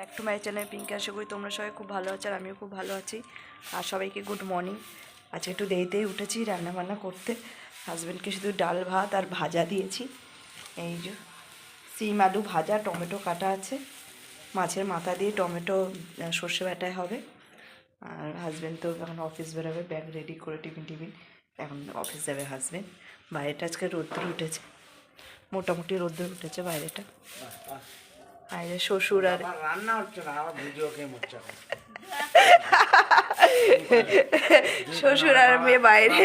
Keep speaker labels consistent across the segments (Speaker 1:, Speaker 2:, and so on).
Speaker 1: Back to my channel Pinky. আশা করি তোমরা সবাই খুব ভালো আছো আর আমিও খুব ভালো আছি। আর সবাইকে গুড মর্নিং। আজকে একটু দেরিতেই উঠেছি রান্নাবান্না করতে। হাজব্যান্ডকে শুধু ডাল ভাত আর ভাজা দিয়েছি। এই যে সিম আলু ভাজা, টমেটো কাটা আছে, মাছের মাথা দিয়ে টমেটো সর্ষে বাটায় হবে। আর হাজব্যান্ড তো এখন অফিস বেরোবে, ব্যাগ রেডি করে টিফিন এখন অফিস যাবে হাজব্যান্ড। বাইরেটা আজকে রোদ্দুর উঠেছে, মোটামুটি রোদ্দুর উঠেছে বাইরেটা। বাইরে শ্বশুর আর
Speaker 2: রান্না হচ্ছে না, আমার ভিডিও গেম হচ্ছে।
Speaker 1: শ্বশুর আর মেয়ে বাইরে।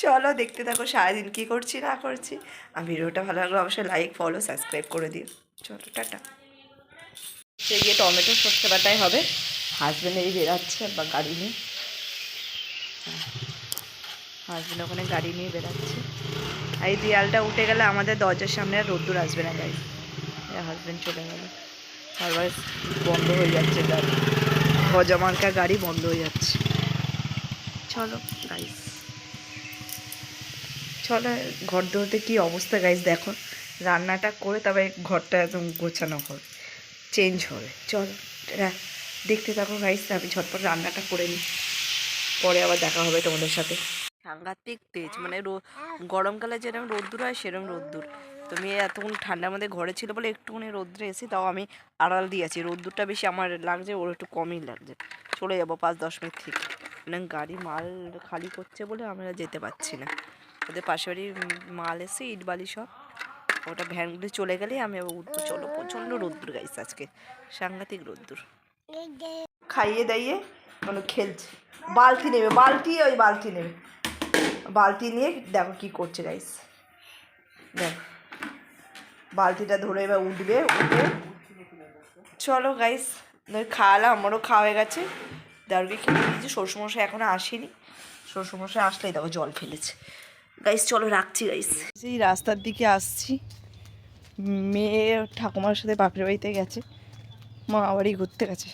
Speaker 1: চলো দেখতে থাকো সারাদিন কী করছি না করছি। আর ভিডিওটা ভালো লাগলে অবশ্যই লাইক ফলো সাবস্ক্রাইব করে দিও। চলো টাটা। সে গিয়ে টমেটো সর্ষে বাটাই হবে। হাজব্যান্ড এই বেরাচ্ছে বা গাড়ি নিয়ে, হাজব্যান্ড ওখানে গাড়ি নিয়ে বেরাচ্ছে। আর এই দেয়ালটা উঠে গেলে আমাদের দরজার সামনে আর রোদ্দুর আসবে না গাড়ি। হাজব্যান্ড চলে গেল, বারবার বন্ধ হয়ে যাচ্ছে গাড়ি, গজামার্কা গাড়ি বন্ধ হয়ে যাচ্ছে। চলো গাইস, চলো ঘর ধরতে কী অবস্থা গাইস দেখো। রান্নাটা করে তবে ঘরটা একদম গোছানো হবে, চেঞ্জ হবে। চলো দেখতে থাকো গাইস, আমি ঝটপট রান্নাটা করে নিই, পরে আবার দেখা হবে তোমাদের সাথে। সাংঘাতিক তেজ, মানে গরমকালে যেরকম রোদ্দুর হয় সেরকম রোদ্দুর। তুমি এতক্ষণ ঠান্ডার মধ্যে ঘরে ছিল বলে একটুখানি রোদ্রে এসি, তাও আমি আড়াল দিয়েছি। রোদ্দুরটা বেশি আমার লাগছে, ওর একটু কমই লাগছে। চলে যাবো 5-10 মিনিট থেকে, মানে গাড়ি মাল খালি করছে বলে আমরা যেতে পারছি না। ওদের পাশে বাড়ি মাল এসে ইট বালি সব, ওটা ভ্যানগুলি চলে গেলেই আমি আবার উঠবো। চলো, প্রচণ্ড রোদ্দুর গাইছে আজকে, সাংঘাতিক রোদ্দুর। খাইয়ে দাইয়ে মানে খেলছে, বালতি নেবে, ওই বালতি নেবে, বালতি নিয়ে দেখো কি করছে গাইস। দেখো বালতিটা ধরে এবার উঠবে। চলো গাইস, খাওয়ালাম, আমারও খাওয়া হয়ে গেছে। দারুকে খেতে দিয়েছি। শ্বশুরমশাই এখনো আসেনি, শ্বশুরমশাই আসলেই দেখো জল ফেলেছে। গাইস চলো রাখছি গাইস। এই রাস্তার দিকে আসছি, মেয়ে ঠাকুমার সাথে বাপের বাড়িতে গেছে, মা বাড়ি ঘুরতে গেছে,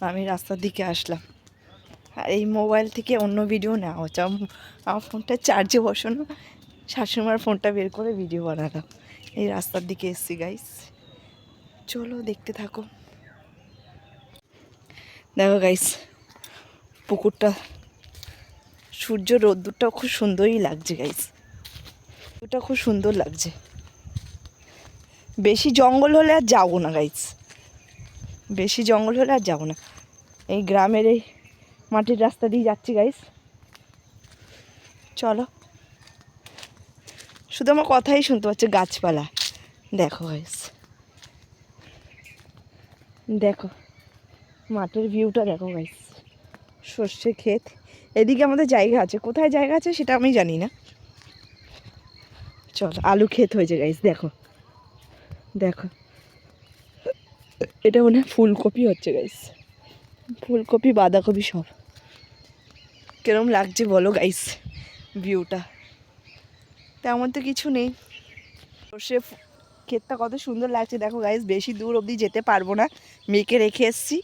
Speaker 1: আমি রাস্তার দিকে আসলাম। আর এই মোবাইল থেকে অন্য ভিডিও নেওয়া হচ্ছে, আমার ফোনটা চার্জে বসানো, শাশুড়িমার ফোনটা বের করে ভিডিও বানালাম। এই রাস্তার দিকে এসছি গাইস, চলো দেখতে থাকো। দেখো গাইস পুকুরটা, সূর্য রোদ্দুরটাও খুব সুন্দরই লাগছে গাইস, ওটা খুব সুন্দর লাগছে। বেশি জঙ্গল হলে আর যাবো না গাইস, বেশি জঙ্গল হলে আর যাবো না। এই গ্রামের এই মাটির রাস্তা দিয়ে যাচ্ছি গাইস। চলো, শুধু আমার কথাই শুনতে পাচ্ছে গাছপালা। দেখো গাইস, দেখো মাঠের ভিউটা দেখো গাইস, সর্ষে ক্ষেত। এদিকে আমাদের জায়গা আছে, কোথায় জায়গা আছে সেটা আমি জানি না। চলো, আলু ক্ষেত হয়েছে গাইস, দেখো দেখো, এটা মনে হয় ফুলকপি হচ্ছে গাইস, ফুলকপি বাঁধাকপি সব। কিরম লাগছে বলো গাইস ভিউটা? তেমন তো কিছু নেই, সর্ষে ক্ষেতটা কত সুন্দর লাগছে দেখো গাইস। বেশি দূর অবধি যেতে পারবো না, মেয়েকে রেখে এসছি,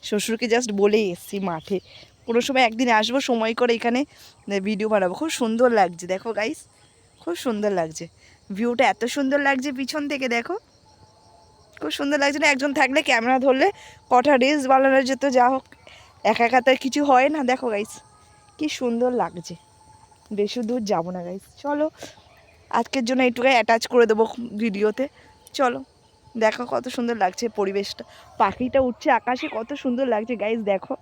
Speaker 1: শ্বশুরকে জাস্ট বলেই এসছি মাঠে কোনো সময় একদিন আসবো সময় করে এখানে ভিডিও বানাবো। খুব সুন্দর লাগছে দেখো গাইস, খুব সুন্দর লাগছে ভিউটা, এত সুন্দর লাগছে পিছন থেকে দেখো, খুব সুন্দর লাগছে না? একজন থাকলে ক্যামেরা ধরলে কটা রিলস বানানো যেত, যা হোক একা একা তো কিছু হয় না। দেখো গাইস কি সুন্দর লাগছে, বেশি দূর যাবো না গাইস। চলো আজকের জন্য এইটুকুই অ্যাটাচ করে দেবো ভিডিওতে। চলো দেখো কত সুন্দর লাগছে পরিবেশটা, পাখিটা উঠছে আকাশে, কত সুন্দর লাগছে গাইস দেখো।